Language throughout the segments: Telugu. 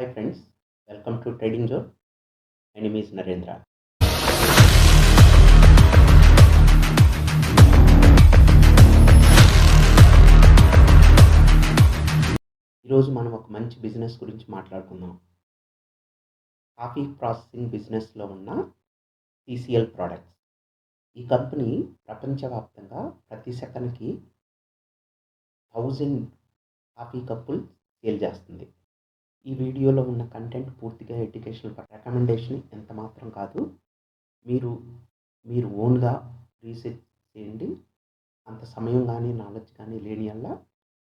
Hi friends, welcome to Trading Zone. My name is Narendra. ఈరోజు మనం ఒక మంచి బిజినెస్ గురించి మాట్లాడుకుందాం. కాఫీ ప్రాసెసింగ్ బిజినెస్లో ఉన్న టీసీఎల్ ప్రొడక్ట్స్. ఈ కంపెనీ ప్రపంచవ్యాప్తంగా ప్రతి సెకన్కి 1000 కాఫీ కప్పులు సేల్ చేస్తుంది. ఈ వీడియోలో ఉన్న కంటెంట్ పూర్తిగా ఎడ్యుకేషనల్ రికమెండేషన్ ఎంత మాత్రం కాదు. మీరు ఓన్గా రీసెర్చ్ చేయండి. అంత సమయం కానీ నాలెడ్జ్ కానీ లేని వల్ల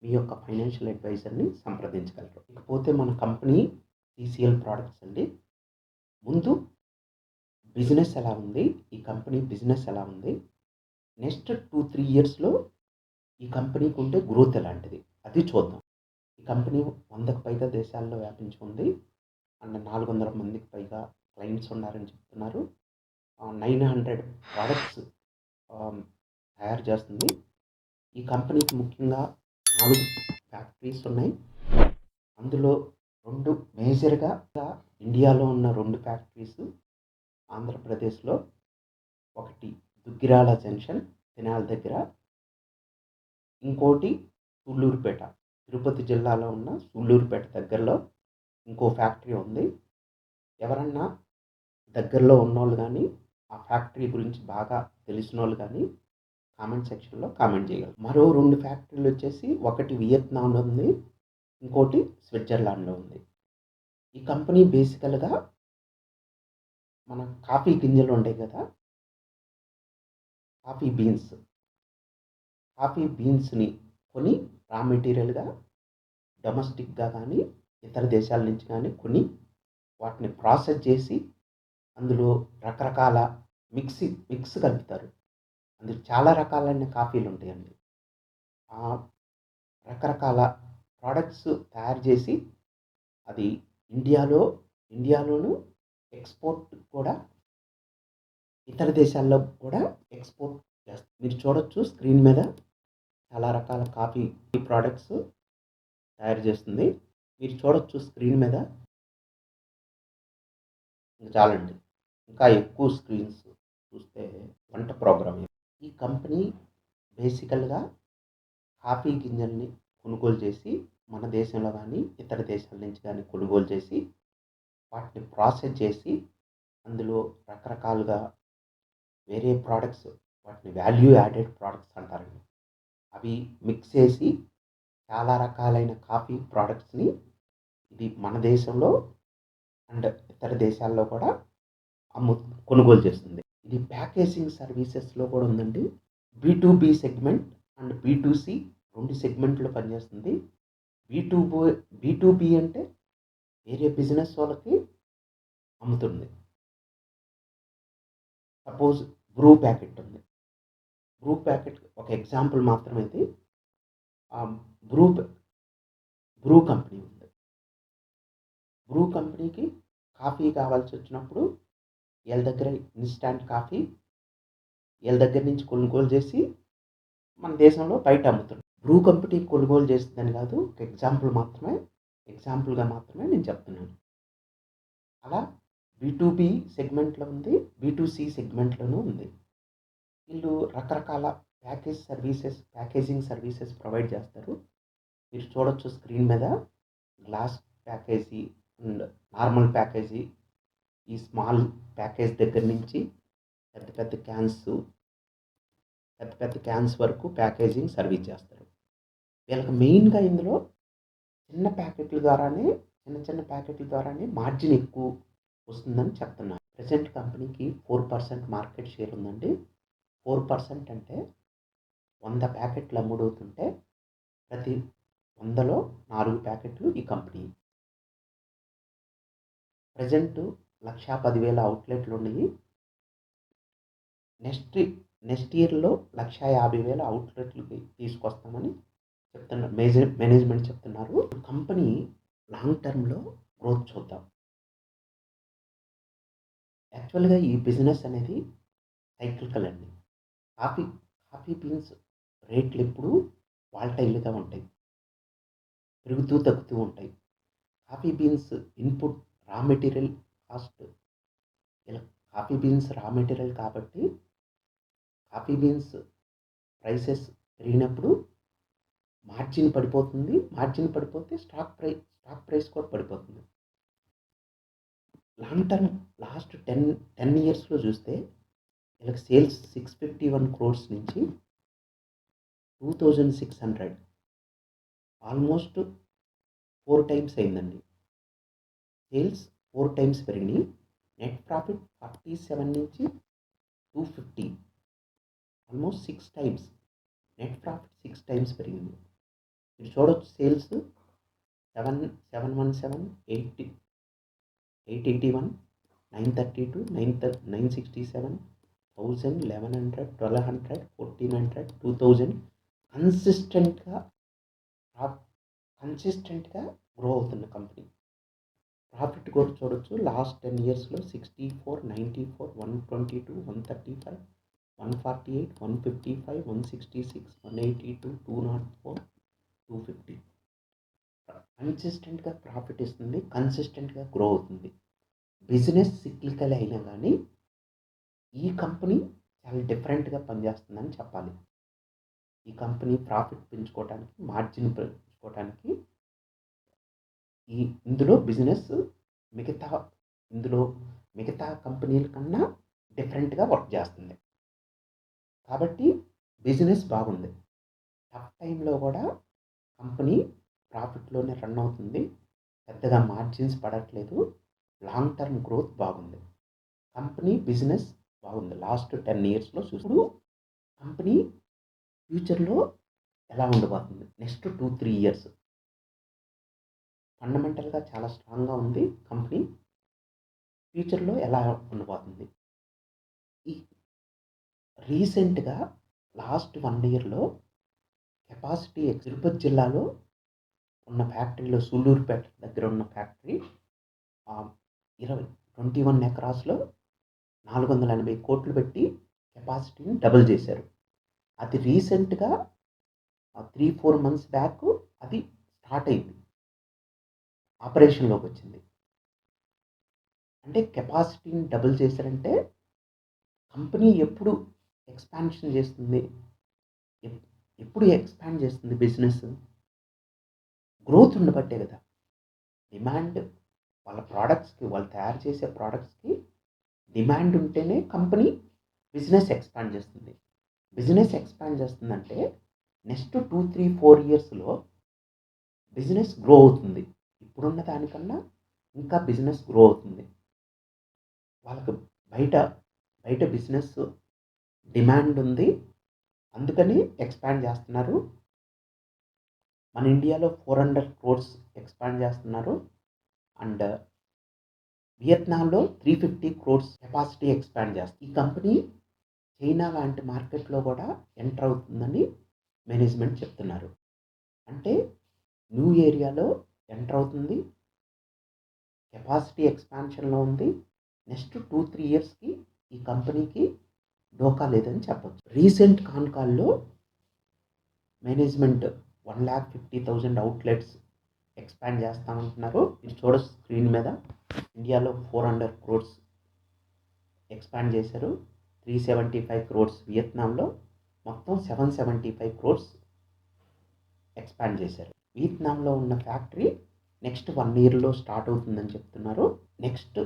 మీ యొక్క ఫైనాన్షియల్ అడ్వైజర్ని సంప్రదించగలరు. ఇకపోతే మన కంపెనీ టీసీఎల్ ప్రొడక్ట్స్ అండి. ముందు బిజినెస్ ఎలా ఉంది, ఈ కంపెనీ బిజినెస్ ఎలా ఉంది, నెక్స్ట్ 2-3 ఇయర్స్లో ఈ కంపెనీకి ఉండే గ్రోత్ ఎలాంటిది అది చూద్దాం. ఈ కంపెనీ 100కు పైగా దేశాల్లో వ్యాపించి ఉంది అండ్ 400 మందికి పైగా క్లయింట్స్ ఉన్నారని చెప్తున్నారు. 900 ప్రోడక్ట్స్ తయారు చేస్తుంది. ఈ కంపెనీకి ముఖ్యంగా 4 ఫ్యాక్టరీస్ ఉన్నాయి. అందులో 2 మేజర్గా ఇండియాలో ఉన్న 2 ఫ్యాక్టరీస్ ఆంధ్రప్రదేశ్లో, ఒకటి దుగ్గిరాల జంక్షన్ తెనాలి దగ్గర, ఇంకోటి సూళ్ళూరుపేట తిరుపతి జిల్లాలో ఉన్న సూళ్ళూరుపేట దగ్గరలో ఇంకో ఫ్యాక్టరీ ఉంది. ఎవరన్నా దగ్గరలో ఉన్నోళ్ళు కానీ ఆ ఫ్యాక్టరీ గురించి బాగా తెలిసిన వాళ్ళు కానీ కామెంట్ సెక్షన్లో కామెంట్ చేయగలరు. మరో 2 ఫ్యాక్టరీలు వచ్చేసి ఒకటి వియత్నాంలో ఉంది, ఇంకోటి స్విట్జర్లాండ్లో ఉంది. ఈ కంపెనీ బేసికల్గా మన కాఫీ గింజలు ఉంటాయి కదా, కాఫీ బీన్స్ని కొని రా మెటీరియల్గా డొమెస్టిక్గా కానీ ఇతర దేశాల నుంచి కానీ కొని వాటిని ప్రాసెస్ చేసి అందులో రకరకాల మిక్స్ కలుపుతారు. అందులో చాలా రకాలైన కాఫీలు ఉంటాయండి. ఆ రకరకాల ప్రోడక్ట్స్ తయారు చేసి అది ఇండియాలోను ఎక్స్పోర్ట్ కూడా, ఇతర దేశాల్లో కూడా ఎక్స్పోర్ట్ చేస్తారు. మీరు చూడొచ్చు స్క్రీన్ మీద చాలా రకాల కాఫీ ప్రోడక్ట్స్ తయారు చేస్తుంది. మీరు చూడొచ్చు స్క్రీన్ మీద. చాలండి, ఇంకా ఎక్కువ స్క్రీన్స్ చూస్తే వంట ప్రోగ్రామ్. ఈ కంపెనీ బేసికల్గా కాఫీ గింజల్ని కొనుగోలు చేసి మన దేశంలో కానీ ఇతర దేశాల నుంచి కానీ కొనుగోలు చేసి వాటిని ప్రాసెస్ చేసి అందులో రకరకాలుగా వేరే ప్రోడక్ట్స్, వాటిని వాల్యూ యాడెడ్ ప్రోడక్ట్స్ అంటారండి, అవి మిక్స్ చేసి చాలా రకాలైన కాఫీ ప్రోడక్ట్స్ని ఇది మన దేశంలో అండ్ ఇతర దేశాల్లో కూడా కొనుగోలు చేస్తుంది. ఇది ప్యాకేజింగ్ సర్వీసెస్లో కూడా ఉందండి. B2B సెగ్మెంట్ అండ్ B2C 2 సెగ్మెంట్లో పనిచేస్తుంది. B2B అంటే వేరే బిజినెస్ వాళ్ళకి అమ్ముతుంది. సపోజ్ బ్రూ ప్యాకెట్ ఉంది. బ్రూ ప్యాకెట్ ఒక ఎగ్జాంపుల్ మాత్రమే. ఇది బ్రూ కంపెనీ ఉంది. బ్రూ కంపెనీకి కాఫీ కావాల్సి వచ్చినప్పుడు వీళ్ళ దగ్గర ఇన్స్టాంట్ కాఫీ వీళ్ళ దగ్గర నుంచి కొనుగోలు చేసి మన దేశంలో బయట అమ్ముతుంది. బ్రూ కంపెనీ కొనుగోలు చేస్తుందని కాదు, ఒక ఎగ్జాంపుల్గా మాత్రమే నేను చెప్తున్నాను. అలా B2B సెగ్మెంట్లో ఉంది, B2C సెగ్మెంట్లోనూ ఉంది. వీళ్ళు రకరకాల ప్యాకేజింగ్ సర్వీసెస్ ప్రొవైడ్ చేస్తారు. మీరు చూడొచ్చు స్క్రీన్ మీద glass package and normal package, ఈ స్మాల్ ప్యాకేజ్ దగ్గర నుంచి పెద్ద పెద్ద క్యాన్స్ వరకు ప్యాకేజింగ్ సర్వీస్ చేస్తారు. వీళ్ళకి మెయిన్గా ఇందులో చిన్న ప్యాకెట్ల ద్వారానే మార్జిన్ ఎక్కువ వస్తుందని చెప్తున్నారు. ప్రెసెంట్ కంపెనీకి 4% మార్కెట్ షేర్ ఉందండి. 4% అంటే 100 ప్యాకెట్లు అమ్ముడవుతుంటే ప్రతి 100లో 4 ప్యాకెట్లు ఈ కంపెనీ. ప్రజెంట్ 1,10,000 అవుట్లెట్లు ఉన్నాయి. నెక్స్ట్ ఇయర్లో 1,50,000 అవుట్లెట్లకి తీసుకొస్తామని చెప్తున్నారు, మేనేజ్మెంట్ చెప్తున్నారు. కంపెనీ లాంగ్ టర్మ్లో గ్రోత్ చూద్దాం. యాక్చువల్గా ఈ బిజినెస్ అనేది సైక్లికల్ అండి. కాఫీ బీన్స్ రేట్లు ఎప్పుడు వాల్టైల్గా ఉంటాయి, పెరుగుతూ తగ్గుతూ ఉంటాయి. Coffee beans input raw material cost ఇలా కాఫీ బీన్స్ రా మెటీరియల్ కాబట్టి కాఫీ బీన్స్ ప్రైసెస్ పెరిగినప్పుడు మార్జిన్ పడిపోతుంది. మార్జిన్ పడిపోతే స్టాక్ ప్రైస్ కూడా పడిపోతుంది. లాంగ్ టర్మ్ లాస్ట్ 10 ఇయర్స్‌లో చూస్తే వీళ్ళకి సేల్స్ 651 క్రోర్స్ నుంచి 2600 ఆల్మోస్ట్ 4 టైమ్స్ అయిందండి. సేల్స్ 4 టైమ్స్ పెరిగినాయి. నెట్ ప్రాఫిట్ 47 నుంచి 250 almost 6 times. Net profit 6 times పెరిగింది. మీరు చూడొచ్చు సేల్స్ 717, 881, 932, 967, 1000, 1100, 1200, 1400, 2000 కన్సిస్టెంట్గా గ్రో అవుతున్న కంపెనీ. ప్రాఫిట్ కూడా చూడొచ్చు. లాస్ట్ 10 ఇయర్స్‌లో 64, 94, 122, 135, 148, 155, 166, 182, 204, 250 కన్సిస్టెంట్గా ప్రాఫిట్ ఇస్తుంది. కన్సిస్టెంట్గా గ్రో అవుతుంది. బిజినెస్ సిక్లికల్ అయినా కానీ ఈ కంపెనీ చాలా డిఫరెంట్గా పనిచేస్తుందని చెప్పాలి. ఈ కంపెనీ ప్రాఫిట్ పెంచుకోవడానికి, మార్జిన్ పెంచుకోవడానికి ఇందులో బిజినెస్ మిగతా కంపెనీల కన్నా డిఫరెంట్గా వర్క్ చేస్తుంది. కాబట్టి బిజినెస్ బాగుంది. టఫ్ టైంలో కూడా కంపెనీ ప్రాఫిట్లోనే రన్ అవుతుంది. పెద్దగా మార్జిన్స్ పడట్లేదు. లాంగ్ టర్మ్ గ్రోత్ బాగుంది. కంపెనీ బిజినెస్ బాగుంది. లాస్ట్ 10 ఇయర్స్‌లో చూస్తూ కంపెనీ ఫ్యూచర్లో ఎలా ఉండబోతుంది, నెక్స్ట్ 2-3 ఇయర్స్ ఫండమెంటల్గా చాలా స్ట్రాంగ్గా ఉంది. కంపెనీ ఫ్యూచర్లో ఎలా ఉండబోతుంది. ఈ రీసెంట్గా లాస్ట్ 1 ఇయర్‌లో కెపాసిటీ తిరుపతి జిల్లాలో ఉన్న ఫ్యాక్టరీలో, సూళ్ళూరుపేట దగ్గర ఉన్న ఫ్యాక్టరీ 21 ఎకరాస్‌లో 480 కోట్లు పెట్టి కెపాసిటీని డబుల్ చేశారు. అది రీసెంట్గా 3-4 మంత్స్ బ్యాక్ అది స్టార్ట్ అయింది, ఆపరేషన్లోకి వచ్చింది. అంటే కెపాసిటీని డబుల్ చేశారంటే కంపెనీ ఎప్పుడు ఎక్స్పాన్షన్ చేస్తుంది, ఎప్పుడు ఎక్స్పాండ్ చేస్తుంది బిజినెస్ గ్రోత్ ఉండబట్టే కదా. డిమాండ్ వాళ్ళ ప్రోడక్ట్స్కి, వాళ్ళు తయారు చేసే ప్రోడక్ట్స్కి డిమాండ్ ఉంటేనే కంపెనీ బిజినెస్ ఎక్స్పాండ్ చేస్తుంది. బిజినెస్ ఎక్స్పాండ్ చేస్తుందంటే నెక్స్ట్ 2-3-4 ఇయర్స్‌లో బిజినెస్ గ్రో అవుతుంది. ఇప్పుడున్న దానికన్నా ఇంకా బిజినెస్ గ్రో అవుతుంది. వాళ్ళకి బయట బిజినెస్ డిమాండ్ ఉంది, అందుకని ఎక్స్పాండ్ చేస్తున్నారు. మన ఇండియాలో 400 క్రోర్స్ ఎక్స్పాండ్ చేస్తున్నారు. అండ్ వియత్నాంలో 350 క్రోర్స్ కెపాసిటీ ఎక్స్పాండ్ చేస్తుంది. ఈ కంపెనీ చైనా లాంటి మార్కెట్లో కూడా ఎంటర్ అవుతుందని మేనేజ్మెంట్ చెప్తున్నారు. అంటే న్యూ ఏరియాలో ఎంటర్ అవుతుంది, కెపాసిటీ ఎక్స్పాన్షన్లో ఉంది. నెక్స్ట్ 2-3 ఇయర్స్కి ఈ కంపెనీకి డోకా లేదని చెప్పొచ్చు. రీసెంట్ కాన్ కాల్లో మేనేజ్మెంట్ 1,50,000 అవుట్లెట్స్ ఎక్స్పాండ్ చేస్తామంటున్నారు. మీరు చూడొచ్చు స్క్రీన్ మీద. ఇండియాలో 400 క్రోర్స్ ఎక్స్పాండ్ చేశారు. 375 క్రోర్స్ వియత్నాంలో, మొత్తం 775 క్రోర్స్ ఎక్స్పాండ్ చేశారు. వియత్నాంలో ఉన్న ఫ్యాక్టరీ నెక్స్ట్ 1 ఇయర్లో స్టార్ట్ అవుతుందని చెప్తున్నారు. నెక్స్ట్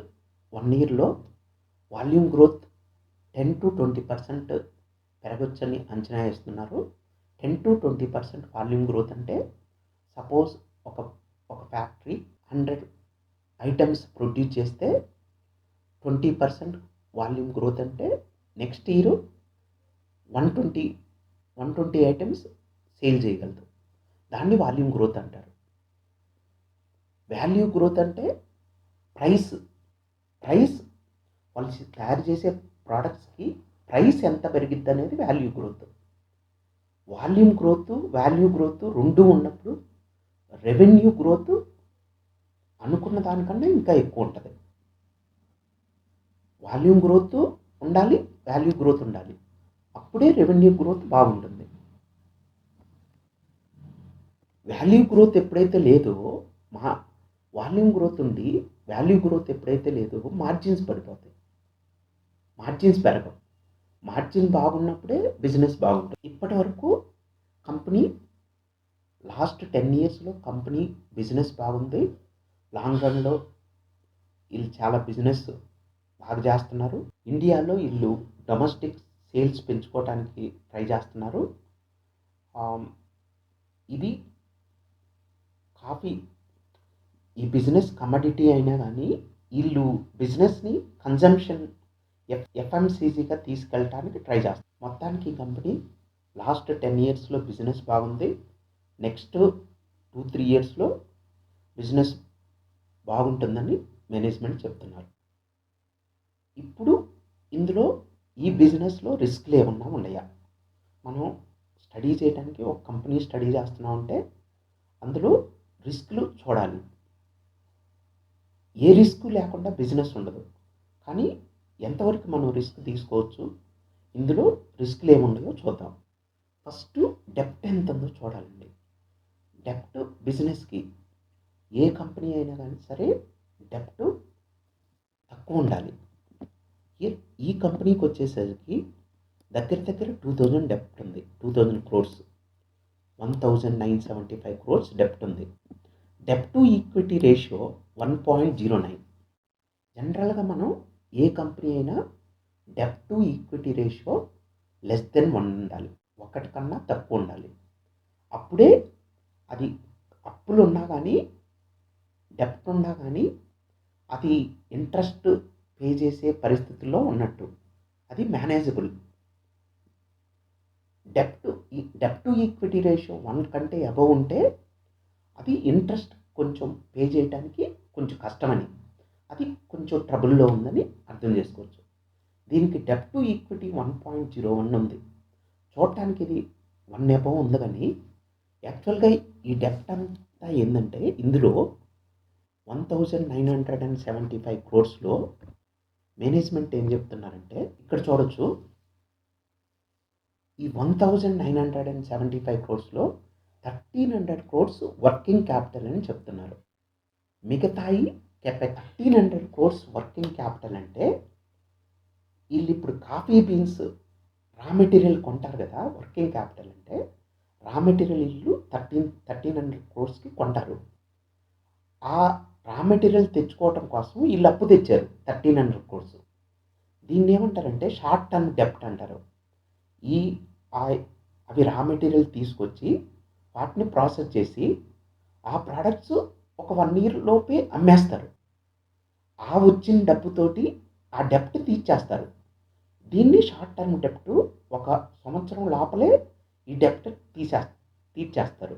1 ఇయర్లో వాల్యూమ్ గ్రోత్ 10-20% పెరగొచ్చని అంచనా వేస్తున్నారు. 10-20% వాల్యూమ్ గ్రోత్ అంటే సపోజ్ ఒక ఫ్యాక్టరీ 100 ఐటమ్స్ ప్రొడ్యూస్ చేస్తే 20% వాల్యూమ్ గ్రోత్ అంటే నెక్స్ట్ ఇయర్ 120 ఐటమ్స్ సేల్ చేయగలదు. దాన్ని వాల్యూమ్ గ్రోత్ అంటారు. వాల్యూ గ్రోత్ అంటే ప్రైస్ వాళ్ళు తయారు చేసే ప్రోడక్ట్స్కి ప్రైస్ ఎంత పెరిగిద్ది అనేది value growth. Volume growth, value growth రెండు ఉన్నప్పుడు రెవెన్యూ గ్రోత్ అనుకున్న దానికన్నా ఇంకా ఎక్కువ ఉంటుంది. వాల్యూమ్ గ్రోత్ ఉండాలి, వాల్యూ గ్రోత్ ఉండాలి, అప్పుడే రెవెన్యూ గ్రోత్ బాగుంటుంది. వాల్యూ గ్రోత్ ఎప్పుడైతే లేదో వాల్యూమ్ గ్రోత్ ఉండి వాల్యూ గ్రోత్ ఎప్పుడైతే లేదో మార్జిన్స్ పడిపోతాయి. మార్జిన్స్ పెరగవు. మార్జిన్ బాగున్నప్పుడే బిజినెస్ బాగుంటుంది. ఇప్పటివరకు కంపెనీ లాస్ట్ 10 ఇయర్స్‌లో కంపెనీ బిజినెస్ బాగుంది. లాంగ్ రన్‌లో ఈళ్ళు చాలా బిజినెస్ బాగా చేస్తున్నారు. ఇండియాలో ఈళ్ళు డొమెస్టిక్ సేల్స్ పెంచుకోవటానికి ట్రై చేస్తున్నారు. ఇది కాఫీ ఈ బిజినెస్ కమోడిటీ అయినా గానీ ఈళ్ళు బిజినెస్‌ని కన్జంప్షన్ ఎఫ్ఎంసీజీగా తీసుకెళ్ళటానికి ట్రై చేస్తారు. మొత్తానికి ఈ కంపెనీ లాస్ట్ 10 ఇయర్స్‌లో బిజినెస్ బాగుంది. నెక్స్ట్ 2-3 ఇయర్స్‌లో బిజినెస్ బాగుంటుందని మేనేజ్మెంట్ చెప్తున్నారు. ఇప్పుడు ఇందులో ఈ బిజినెస్‌లో రిస్క్‌లు ఏమన్నా ఉన్నాయా? మనం స్టడీ చేయడానికి ఒక కంపెనీ స్టడీ చేస్తున్నామంటే అందులో రిస్క్‌లు చూడాలి. ఏ రిస్క్ లేకుండా బిజినెస్ ఉండదు. కానీ ఎంతవరకు మనం రిస్క్ తీసుకోవచ్చు? ఇందులో రిస్క్‌లు ఏమున్నాయో చూద్దాం. ఫస్ట్ డెబ్ట్ ఎంత ఉందో చూడాలండి. డెబ్ట్ బిజినెస్‌కి ఏ కంపెనీ అయినా కానీ సరే డెబ్ట్ తక్కువ ఉండాలి. ఈ కంపెనీకి వచ్చేసరికి దగ్గర 2000 డెబ్ట్ ఉంది. 2000 క్రోర్స్ 1975 క్రోర్స్ డెబ్ట్ ఉంది. డెబ్ట్ టు ఈక్విటీ రేషియో 1.09. జనరల్‌గా మనం ఏ కంపెనీ అయినా డెబ్ట్ to equity ratio less than 1 ఉండాలి. 1 కన్నా తక్కువ ఉండాలి. అప్పుడే అది అప్పులు ఉన్నా కానీ డెబ్ట్ ఉన్నా కానీ అది ఇంట్రెస్ట్ పే చేసే పరిస్థితుల్లో ఉన్నట్టు. అది మేనేజబుల్. డెబ్ట్ టు ఈక్విటీ రేషియో 1 కంటే అబోవ్ ఉంటే అది ఇంట్రెస్ట్ కొంచెం పే చేయడానికి కొంచెం కష్టమని. అది కొంచెం ట్రబుల్‌లో ఉందని అర్థం చేసుకోవచ్చు. దీనికి డెబ్ట్ టు ఈక్విటీ 1.01 ఉంది. చూడటానికి ఇది 1 అబోవ్ ఉంది కానీ యాక్చువల్‌గా ఈ డెబ్ట్ అంతా ఏందంటే ఇందులో 1975 క్రోర్స్‌లో మేనేజ్మెంట్ ఏం చెప్తున్నారంటే ఇక్కడ చూడొచ్చు. ఈ 1975 క్రోర్స్‌లో 1300 క్రోర్స్ వర్కింగ్ క్యాపిటల్ అని చెప్తున్నారు. మిగతాయి 1300 క్రోర్స్ వర్కింగ్ క్యాపిటల్ అంటే వీళ్ళు ఇప్పుడు కాఫీ బీన్స్ రా మెటీరియల్ కొంటారు కదా! వర్కింగ్ క్యాపిటల్ అంటే రా మెటీరియల్ వీళ్ళు 1300 క్రోర్స్‌కి కొంటారు. ఆ రా మెటీరియల్ తెచ్చుకోవటం కోసం వీళ్ళు అప్పు తెచ్చారు 1300 క్రోర్స్. దీన్ని ఏమంటారంటే షార్ట్ టర్మ్ డెబ్ట్ అంటారు. అవి రా మెటీరియల్ తీసుకొచ్చి వాటిని ప్రాసెస్ చేసి ఆ ప్రొడక్ట్స్ ఒక 1 ఇయర్ లోపే అమ్మేస్తారు. ఆ వచ్చిన డబ్బుతోటి ఆ డెబ్ట్ తీర్చేస్తారు. దీన్ని షార్ట్ టర్మ్ డెబ్ట్. ఒక సంవత్సరం లోపలే ఈ డెబ్ట్ తీర్చేస్తారు.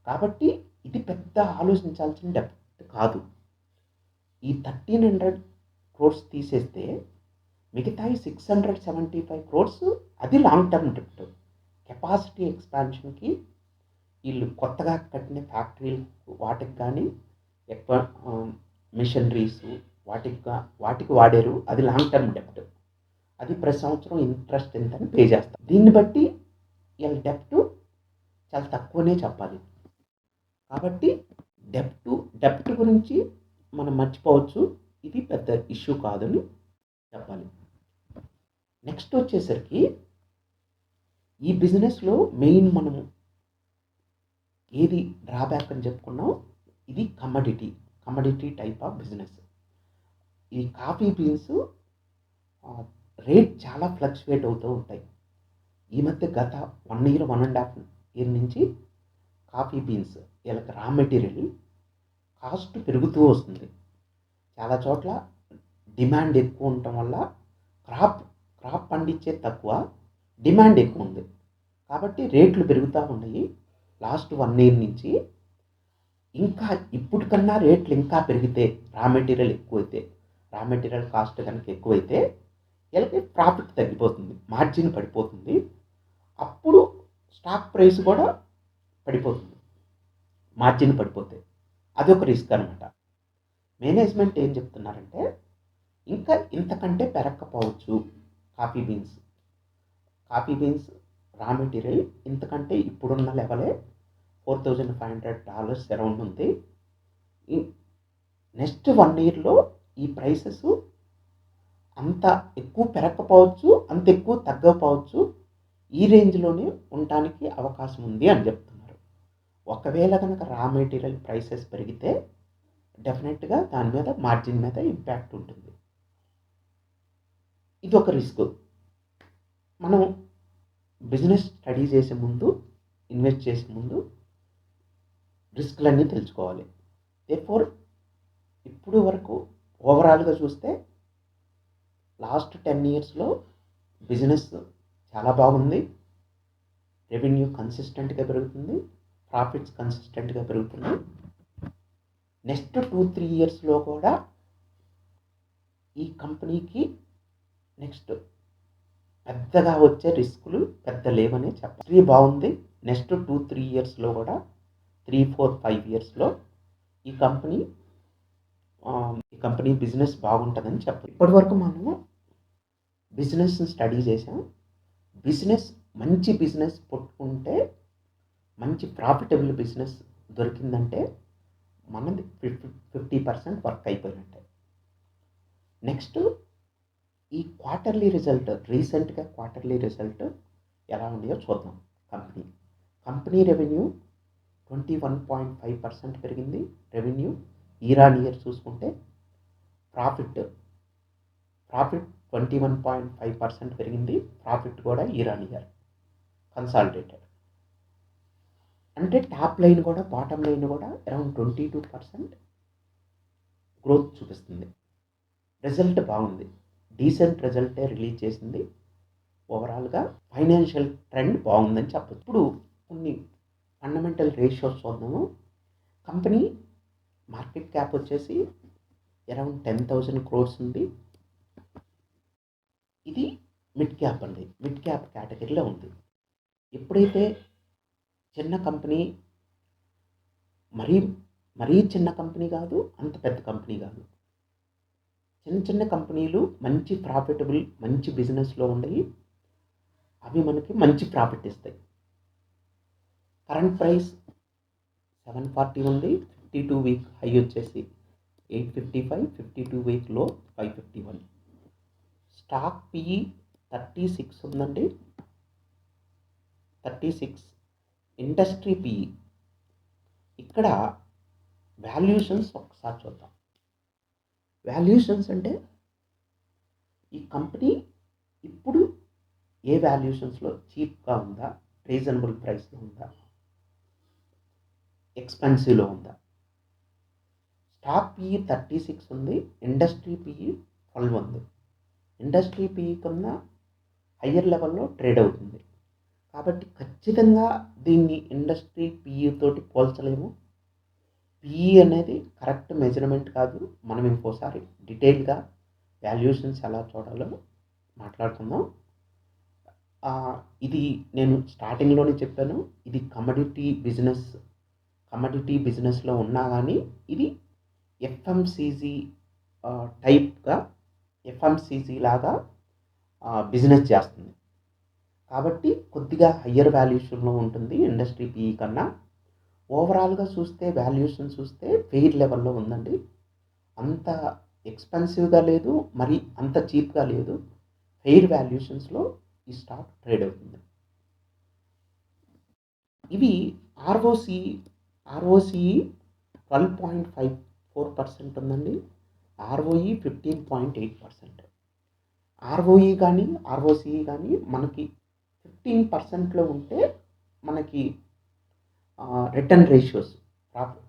కాబట్టి ఇది పెద్ద ఆలోచించాల్సిన డెబ్ట్ కాదు. ఈ 1300 క్రోర్స్ తీసేస్తే మిగతాయి 675 క్రోర్స్ అది లాంగ్ టర్మ్ డెబ్ట్. కెపాసిటీ ఎక్స్పాన్షన్‌కి వీళ్ళు కొత్తగా కట్టిన ఫ్యాక్టరీలు వాటికి కానీ ఎక్కువ మిషనరీస్ వాటికి వాడారు. అది లాంగ్ టర్మ్ డెబ్ట్. అది ప్రతి సంవత్సరం ఇంట్రెస్ట్ ఎంతని పే చేస్తారు. దీన్ని బట్టి వీళ్ళ డెబ్ట్ చాలా తక్కువనే చెప్పాలి. కాబట్టి డెబ్ట్ గురించి మనం మర్చిపోవచ్చు. ఇది పెద్ద ఇష్యూ కాదని చెప్పాలి. నెక్స్ట్ వచ్చేసరికి ఈ బిజినెస్‌లో మెయిన్ మనము ఏది డ్రాబ్యాక్ అని చెప్పుకున్నాం. ఇది కమోడిటీ టైప్ ఆఫ్ బిజినెస్. ఈ కాఫీ బీన్స్ రేట్ చాలా ఫ్లక్చువేట్ అవుతూ ఉంటాయి. ఈ మధ్య గత 1 ఇయర్, 1.5 ఇయర్ నుంచి కాఫీ బీన్స్ వీళ్ళకి రా మెటీరియల్ కాస్ట్ పెరుగుతూ వస్తుంది. చాలా చోట్ల డిమాండ్ ఎక్కువ ఉండటం వల్ల క్రాప్ పండించేది తక్కువ, డిమాండ్ ఎక్కువ ఉంది. కాబట్టి రేట్లు పెరుగుతూ ఉన్నాయి. లాస్ట్ 1 ఇయర్ నుంచి ఇంకా ఇప్పటికన్నా రేట్లు ఇంకా పెరిగితే రా మెటీరియల్ కాస్ట్ కనుక ఎక్కువైతే వీళ్ళకి ప్రాఫిట్ తగ్గిపోతుంది, మార్జిన్ పడిపోతుంది. అప్పుడు స్టాక్ ప్రైస్ కూడా పడిపోతుంది, మార్జిన్ పడిపోతే. అదొక రిస్క్ అనమాట. మేనేజ్మెంట్ ఏం చెప్తున్నారంటే ఇంకా ఇంతకంటే పెరగకపోవచ్చు. కాఫీ బీన్స్ రా మెటీరియల్ ఇంతకంటే ఇప్పుడున్న లెవెలే $4,500 అరౌండ్ ఉంది. నెక్స్ట్ 1 ఇయర్‌లో ఈ ప్రైసెస్ అంత ఎక్కువ పెరగకపోవచ్చు, అంత ఎక్కువ తగ్గకపోవచ్చు. ఈ రేంజ్‌లోనే ఉండటానికి అవకాశం ఉంది అని చెప్తున్నారు. ఒకవేళ గనక రా మెటీరియల్ ప్రైసెస్ పెరిగితే డెఫినిట్‌గా దాని మీద మార్జిన్ మీద ఇంపాక్ట్ ఉంటుంది. ఇదొక రిస్క్. మనం బిజినెస్ స్టడీ చేసే ముందు, ఇన్వెస్ట్ చేసే ముందు రిస్క్‌లన్నీ తెలుసుకోవాలి. దేర్‌ఫోర్ ఇప్పుడు వరకు ఓవరాల్‌గా చూస్తే లాస్ట్ 10 ఇయర్స్‌లో బిజినెస్ చాలా బాగుంది. రెవెన్యూ కన్సిస్టెంట్‌గా పెరుగుతుంది. ప్రాఫిట్స్ కన్సిస్టెంట్‌గా పెరుగుతున్నాయి. నెక్స్ట్ 2, 3 ఇయర్స్‌లో కూడా ఈ కంపెనీకి నెక్స్ట్ పెద్దగా వచ్చే రిస్కులు పెద్ద లేవనే చెప్పాలి. హిస్టరీ బాగుంది. నెక్స్ట్ 2, 3 ఇయర్స్‌లో కూడా 3, 4, 5 ఇయర్స్‌లో ఈ కంపెనీ బిజినెస్ బాగుంటుందని చెప్పాలి. ఇప్పటివరకు మనము బిజినెస్‌ని స్టడీ చేసాం. మంచి బిజినెస్ పట్టుకుంటే, మంచి ప్రాఫిటబుల్ బిజినెస్ దొరికిందంటే మనది 50% వర్క్ అయిపోయినట్టే. నెక్స్ట్ ఈ రీసెంట్‌గా క్వార్టర్లీ రిజల్ట్ ఎలా ఉన్నాయో చూద్దాం. కంపెనీ రెవెన్యూ 21.5% పెరిగింది. రెవెన్యూ ఇయర్ ఆన్ ఇయర్ చూసుకుంటే ప్రాఫిట్ 21.5% పెరిగింది. ప్రాఫిట్ కూడా ఇయర్ ఆన్ ఇయర్ కన్సాలిడేటెడ్. అంటే టాప్ లైన్ కూడా బాటమ్ లైన్ కూడా అరౌండ్ 22% గ్రోత్ చూపిస్తుంది. రిజల్ట్ బాగుంది. డీసెంట్ రిజల్టే రిలీజ్ చేసింది. ఓవరాల్‌గా ఫైనాన్షియల్ ట్రెండ్ బాగుందని చెప్పొచ్చు. ఇప్పుడు కొన్ని ఫండమెంటల్ రేషియోస్ చూద్దాము. కంపెనీ మార్కెట్ క్యాప్ వచ్చేసి అరౌండ్ 10,000 crores ఉంది. ఇది మిడ్ క్యాప్ అండి. మిడ్ క్యాప్ కేటగిరీలో ఉంది. ఎప్పుడైతే చిన్న కంపెనీ మరీ చిన్న కంపెనీ కాదు, అంత పెద్ద కంపెనీ కాదు. చిన్న కంపెనీలు మంచి ప్రాఫిటబుల్, మంచి బిజినెస్‌లో ఉండయి. అవి మనకి మంచి ప్రాఫిట్ ఇస్తాయి. కరెంట్ ప్రైస్ 740 ఉంది. 52 వీక్ హై వచ్చేసి 855, 52 వీక్ లో 551. స్టాక్ పిఈ 36 ఉందండి. 36. Industry PE. ఇక్కడ వాల్యుయేషన్స్ ఒకసారి చూద్దాం. వాల్యుయేషన్స్ అంటే ఈ కంపెనీ ఇప్పుడు ఏ వాల్యుయేషన్స్‌లో చీప్‌గా ఉందా, రీజనబుల్ ప్రైస్‌లో ఉందా, ఎక్స్పెన్సివ్‌లో ఉందా. స్టాక్ పిఈ 36 ఉంది. ఇండస్ట్రీ పిఈ 12 ఉంది. ఇండస్ట్రీ పిఈ కన్నా హయ్యర్ లెవెల్‌లో ట్రేడ్ అవుతుంది. కాబట్టి ఖచ్చితంగా దీన్ని ఇండస్ట్రీ పిఈ తోటి పోల్చలేము. పిఈ అనేది కరెక్ట్ మెజర్మెంట్ కాదు. మనం ఇంకోసారి డీటెయిల్‌గా వాల్యుయేషన్స్ ఎలా చూడాలో మాట్లాడుకుందాం. ఇది నేను స్టార్టింగ్‌లోనే చెప్పాను. ఇది కమోడిటీ బిజినెస్‌లో ఉన్నా కానీ ఇది ఎఫ్ఎంసీజీ టైప్‌గా ఎఫ్ఎంసీజీ లాగా బిజినెస్ చేస్తుంది. కాబట్టి కొద్దిగా హయ్యర్ వాల్యుయేషన్‌లో ఉంటుంది ఇండస్ట్రీ పిఈ కన్నా. ఓవరాల్‌గా చూస్తే వాల్యుయేషన్ చూస్తే ఫెయిర్ లెవెల్‌లో ఉందండి. అంత ఎక్స్పెన్సివ్‌గా లేదు, మరి అంత చీప్‌గా లేదు. ఫెయిర్ వాల్యుయేషన్స్‌లో ఈ స్టాక్ ట్రేడ్ అవుతుంది. ఇవి ఆర్ఓసిఈ 12.54% ఉందండి. ఆర్ఓఈ 15.8%. ఆర్ఓసిఈ కానీ మనకి 15%లో ఉంటే మనకి రిటర్న్ రేషియోస్,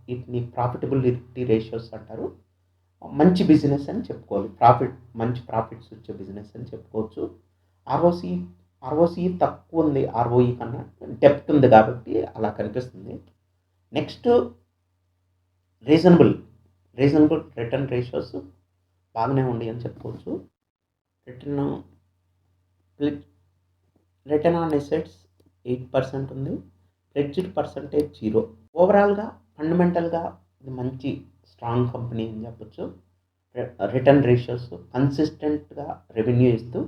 వీటిని ప్రాఫిటబిలిటీ రేషియోస్ అంటారు. మంచి బిజినెస్ అని చెప్పుకోవాలి. మంచి ప్రాఫిట్స్ వచ్చే బిజినెస్ అని చెప్పుకోవచ్చు. ఆర్ఓసిఈ తక్కువ ఉంది ఆర్ఓఈ కన్నా. డెప్త్ ఉంది కాబట్టి అలా కనిపిస్తుంది. నెక్స్ట్ రీజనబుల్ రిటర్న్ రేషియోస్ బాగానే ఉంది అని చెప్పుకోవచ్చు. రిటర్న్ ఆన్ అసెట్స్ 8% ఉంది. Pledged percentage 0. ఓవరాల్‌గా ఫండమెంటల్‌గా ఇది మంచి స్ట్రాంగ్ కంపెనీ అని చెప్పొచ్చు. రిటర్న్ రేషియోస్ కన్సిస్టెంట్‌గా రెవెన్యూ ఇస్తూ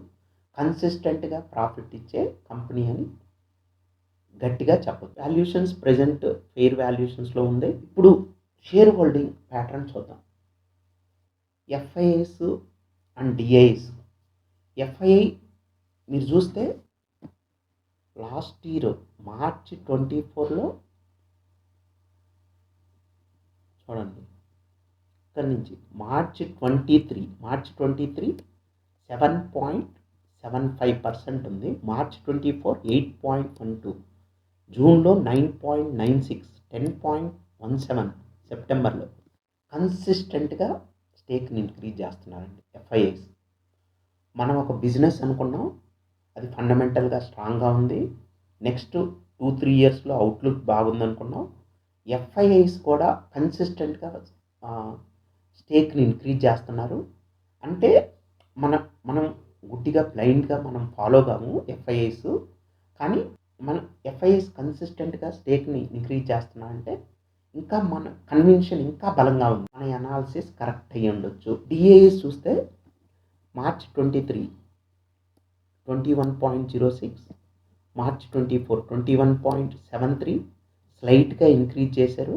కన్సిస్టెంట్‌గా ప్రాఫిట్ ఇచ్చే కంపెనీ అని గట్టిగా చెప్పొచ్చు. వాల్యుయేషన్స్ ప్రెజెంట్ ఫెయిర్ వాల్యుయేషన్స్‌లో ఉంది. ఇప్పుడు షేర్ హోల్డింగ్ ప్యాటర్న్ చూద్దాం. FIIs and డిఐస్. ఎఫ్ఐఐ మీరు చూస్తే లాస్ట్ ఇయర్ మార్చి 24లో చూడండి, ఇక్కడి నుంచి మార్చి 23 7.75% ఉంది. మార్చ్ 24 8.12, జూన్లో 9.96, 10.17, సెప్టెంబర్లో కన్సిస్టెంట్గా స్టేక్ని ఇంక్రీజ్ చేస్తున్నారండి ఎఫ్ఐఐస్. మనం ఒక బిజినెస్ అనుకున్నాం, అది ఫండమెంటల్గా స్ట్రాంగ్గా ఉంది, నెక్స్ట్ 2-3 ఇయర్స్లో అవుట్లుక్ బాగుందనుకున్నాం. ఎఫ్ఐఐస్ కూడా కన్సిస్టెంట్గా స్టేక్ని ఇంక్రీజ్ చేస్తున్నారు. అంటే మనం గుడ్డిగా బ్లైండ్గా మనం ఫాలో కాము ఎఫ్ఐఐస్, కానీ మన ఎఫ్ఐఐస్ కన్సిస్టెంట్గా స్టేక్ని ఇంక్రీజ్ చేస్తున్నారంటే ఇంకా మన కన్విన్షన్ ఇంకా బలంగా ఉంది, మన అనాలిసిస్ కరెక్ట్ అయ్యి ఉండొచ్చు. డిఏఎస్ చూస్తే మార్చ్ 23 21.06, మార్చ్ 24 21.73, స్లైట్గా ఇంక్రీజ్ చేశారు.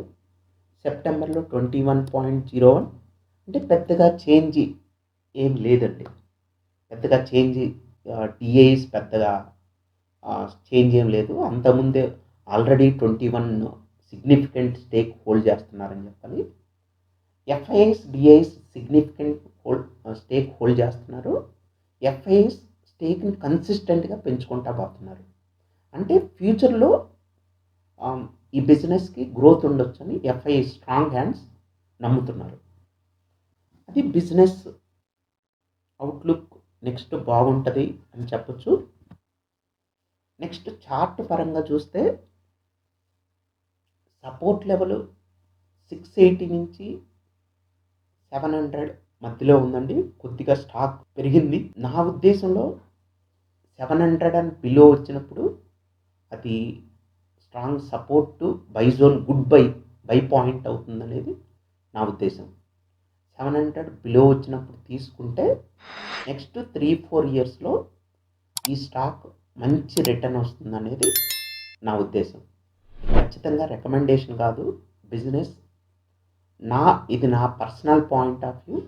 సెప్టెంబర్లో 21.01, అంటే పెద్దగా చేంజ్ ఏం లేదండి, పెద్దగా చేంజ్ డిఏఎస్ పెద్దగా చేంజ్ ఏం లేదు. అంతకుముందే ఆల్రెడీ 21 సిగ్నిఫికెంట్ స్టేక్ హోల్డ్ చేస్తున్నారని చెప్పాలి. FIIs DIIs significant stake hold చేస్తున్నారు. ఎఫ్ఐఐస్ స్టేక్ని కన్సిస్టెంట్గా పెంచుకుంటా పోతున్నారు. అంటే ఫ్యూచర్లో ఈ బిజినెస్కి గ్రోత్ ఉండొచ్చని ఎఫ్ఐఐ స్ట్రాంగ్ హ్యాండ్స్ నమ్ముతున్నారు. అది బిజినెస్ అవుట్లుక్ నెక్స్ట్ బాగుంటుంది అని చెప్పొచ్చు. నెక్స్ట్ చార్ట్ పరంగా చూస్తే సపోర్ట్ లెవెల్ 680 నుంచి 700 మధ్యలో ఉందండి. కొద్దిగా స్టాక్ పెరిగింది. నా ఉద్దేశంలో 700 అండ్ బిలో వచ్చినప్పుడు అది strong support to buy zone, good buy point అవుతుందనేది నా ఉద్దేశం. 700 బిలో వచ్చినప్పుడు తీసుకుంటే నెక్స్ట్ 3-4 ఇయర్స్లో ఈ స్టాక్ మంచి రిటర్న్ వస్తుందనేది నా ఉద్దేశం. ఖచ్చితంగా రికమెండేషన్ కాదు, బిజినెస్ ఇది నా పర్సనల్ పాయింట్ ఆఫ్ వ్యూ.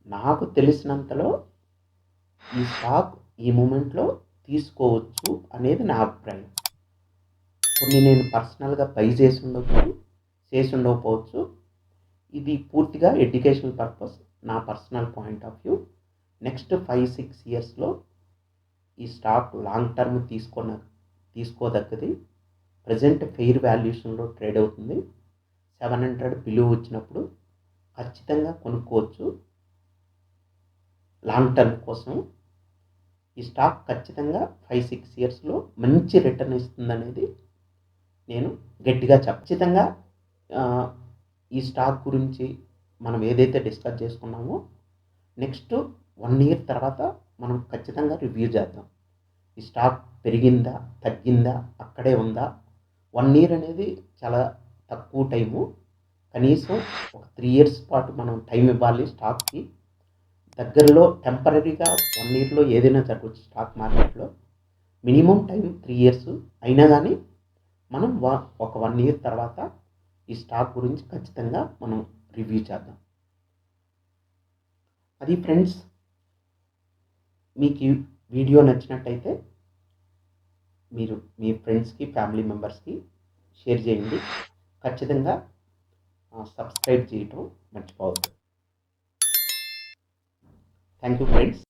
నాకు తెలిసినంతలో ఈ స్టాక్ ఈ మూమెంట్లో తీసుకోవచ్చు అనేది నా అభిప్రాయం. కొన్ని నేను పర్సనల్గా బై చేసి ఉండకపోవచ్చు. ఇది పూర్తిగా ఎడ్యుకేషనల్ పర్పస్, నా personal point of view. Next 5-6 ఇయర్స్లో ఈ స్టాక్ లాంగ్ టర్మ్ తీసుకోదగ్గది. ప్రజెంట్ ఫెయిర్ వాల్యుయేషన్లో ట్రేడ్ అవుతుంది. 700 బిలో వచ్చినప్పుడు ఖచ్చితంగా కొనుక్కోవచ్చు. లాంగ్ టర్మ్ కోసం ఈ స్టాక్ ఖచ్చితంగా 5-6 ఇయర్స్లో మంచి రిటర్న్ ఇస్తుందనేది నేను గట్టిగా ఖచ్చితంగా ఈ స్టాక్ గురించి మనం ఏదైతే డిస్కస్ చేసుకున్నామో నెక్స్ట్ 1 ఇయర్ తర్వాత మనం ఖచ్చితంగా రివ్యూ చేద్దాం. ఈ స్టాక్ పెరిగిందా, తగ్గిందా, అక్కడే ఉందా. 1 ఇయర్ అనేది చాలా తక్కువ టైము. కనీసం ఒక 3 ఇయర్స్ పాటు మనం టైం ఇవ్వాలి స్టాక్కి. దగ్గరలో టెంపరీగా 1 ఇయర్లో ఏదైనా జరగవచ్చు స్టాక్ మార్కెట్లో. మినిమం టైం 3 ఇయర్స్ అయినా కానీ మనం ఒక 1 ఇయర్ తర్వాత ఈ స్టాక్ గురించి ఖచ్చితంగా మనం రివ్యూ చేద్దాం. అది ఫ్రెండ్స్, మీకు ఈ వీడియో నచ్చినట్టయితే మీరు మీ ఫ్రెండ్స్కి, ఫ్యామిలీ మెంబర్స్కి షేర్ చేయండి. ఖచ్చితంగా సబ్స్క్రైబ్ చేయటం మర్చిపోవద్దు. Thank you friends.